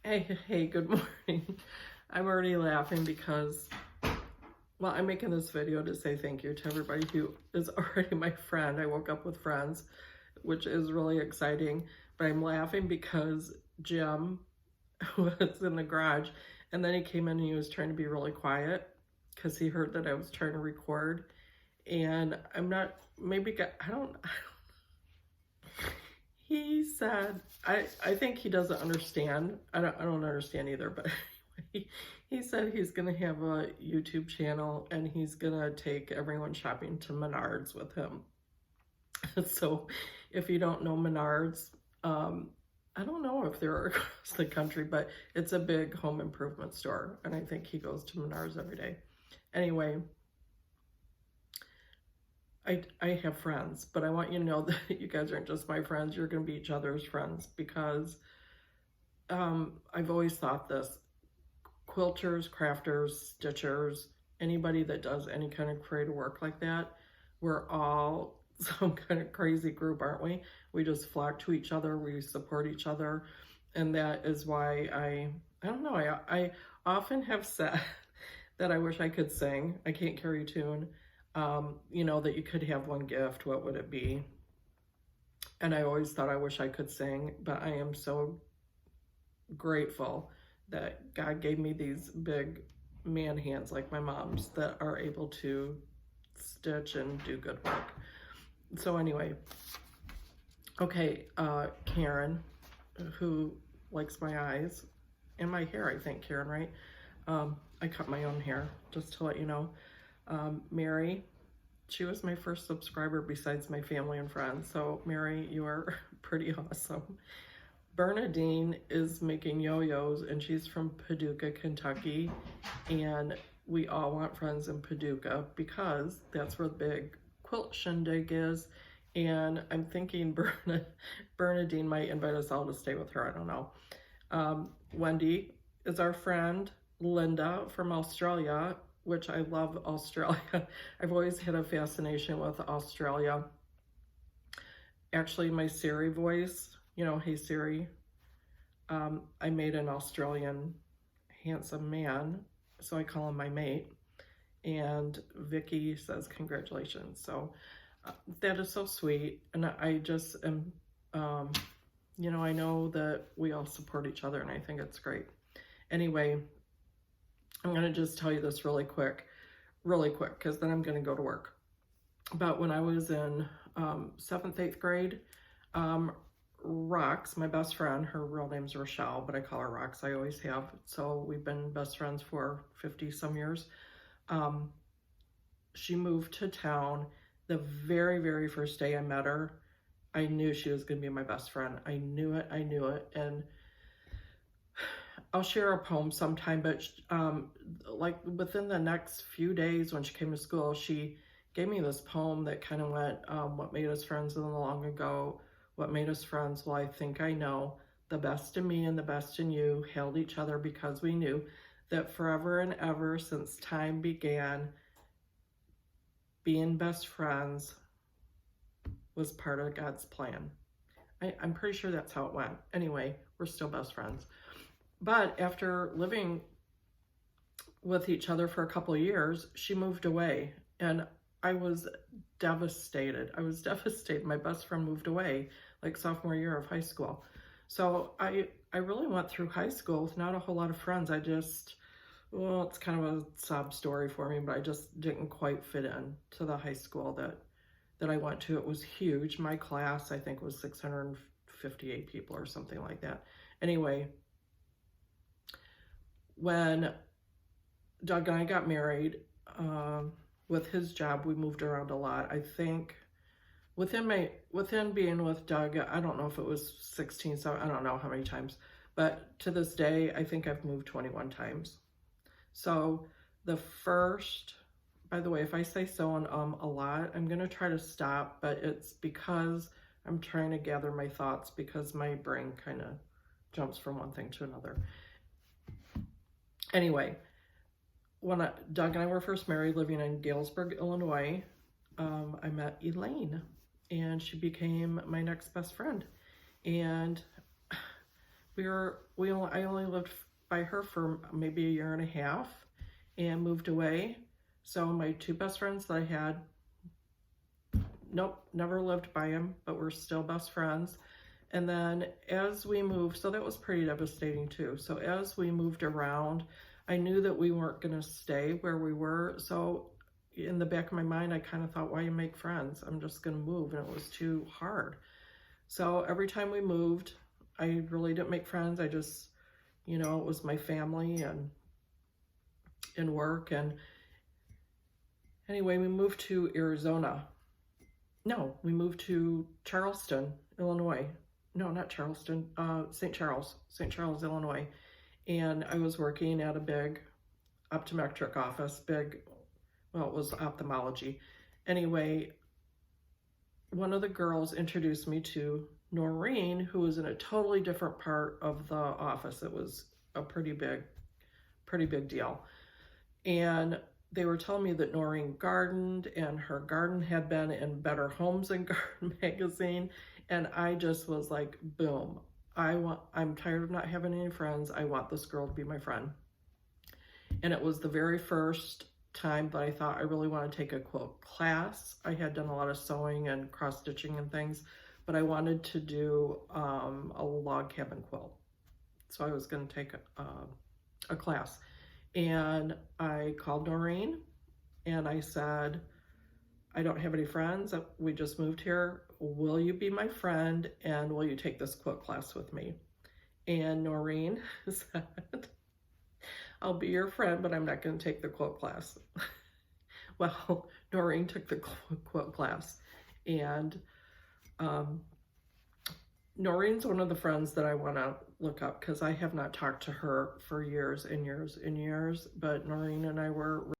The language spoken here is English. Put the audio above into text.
Hey, good morning. I'm already laughing because, well, I'm making this video to say thank you to everybody who is already my friend. I woke up with friends, which is really exciting, but I'm laughing because Jim was in the garage and then he came in and he was trying to be really quiet because he heard that I was trying to record. And I'm not, I don't, he said, I think he doesn't understand. I don't understand either, but he said he's gonna have a YouTube channel and he's gonna take everyone shopping to Menards with him. So if you don't know Menards, I don't know if they're across the country, but it's a big home improvement store, and I think he goes to Menards every day. Anyway, I have friends, but I want you to know that you guys aren't just my friends. You're going to be each other's friends because I've always thought this. Quilters, crafters, stitchers, anybody that does any kind of creative work like that, we're all some kind of crazy group, aren't we? We just flock to each other. We support each other. And that is why I don't know, I often have said that I wish I could sing. I can't carry a tune. You know, that you could have one gift, what would it be? And I always thought I wish I could sing, but I am so grateful that God gave me these big man hands like my mom's that are able to stitch and do good work. So anyway, okay, Karen, who likes my eyes and my hair, I think, Karen, right? I cut my own hair, just to let you know. Mary, she was my first subscriber besides my family and friends. So Mary, you are pretty awesome. Bernadine is making yo-yos and she's from Paducah, Kentucky. And we all want friends in Paducah because that's where the big quilt shindig is. And I'm thinking Bernadine might invite us all to stay with her. I don't know. Wendy is our friend. Linda from Australia, which I love Australia. I've always had a fascination with Australia. Actually, my Siri voice, you know, hey Siri, I made an Australian handsome man, so I call him my mate. And Vicky says congratulations. So that is so sweet. And I just am, you know, I know that we all support each other and I think it's great. Anyway, I'm going to just tell you this really quick, because then I'm going to go to work. But when I was in 7th, 8th grade, Rox, my best friend, her real name's Rochelle, but I call her Rox, I always have. So we've been best friends for 50 some years. She moved to town. The very, very first day I met her, I knew she was going to be my best friend. I knew it. And I'll share a poem sometime, but like within the next few days when she came to school, she gave me this poem that kind of went, what made us friends in the long ago, what made us friends, well, I think I know, the best in me and the best in you held each other because we knew that forever and ever since time began, being best friends was part of God's plan. I'm pretty sure that's how it went. Anyway, we're still best friends. But after living with each other for a couple of years, she moved away and I was devastated. My best friend moved away like sophomore year of high school. So I really went through high school with not a whole lot of friends. Well, it's kind of a sob story for me, but I just didn't quite fit in to the high school that I went to. It was huge. My class, I think, was 658 people or something like that. Anyway, when Doug and I got married, with his job, we moved around a lot. I think within being with Doug, I don't know if it was 16, so I don't know how many times, but to this day, I think I've moved 21 times. So by the way, if I say so and a lot, I'm going to try to stop, but it's because I'm trying to gather my thoughts because my brain kind of jumps from one thing to another. Anyway, when Doug and I were first married, living in Galesburg, Illinois, I met Elaine, and she became my next best friend. And I only lived by her for maybe a year and a half and moved away. So my two best friends that I had, nope, never lived by them, but we're still best friends. And then as we moved, so that was pretty devastating too. So as we moved around, I knew that we weren't going to stay where we were. So in the back of my mind, I kind of thought, why you make friends? I'm just going to move. And it was too hard. So every time we moved, I really didn't make friends. I just, it was my family and work. And anyway, we moved to Arizona. No, we moved to Charleston, Illinois. No, not Charleston, St. Charles, Illinois. And I was working at a big optometric office, well, it was ophthalmology. Anyway, one of the girls introduced me to Noreen, who was in a totally different part of the office. It was a pretty big deal. And they were telling me that Noreen gardened, and her garden had been in Better Homes and Garden magazine. And I just was like, boom, I'm tired of not having any friends. I want this girl to be my friend. And it was the very first time that I thought I really want to take a quilt class. I had done a lot of sewing and cross stitching and things, but I wanted to do a log cabin quilt. So I was going to take a class. And I called Noreen and I said, I don't have any friends. We just moved here. Will you be my friend and will you take this quilt class with me? And Noreen said, I'll be your friend, but I'm not going to take the quilt class. Well, Noreen took the quilt class, and Noreen's one of the friends that I want to look up because I have not talked to her for years and years and years, but Noreen and I were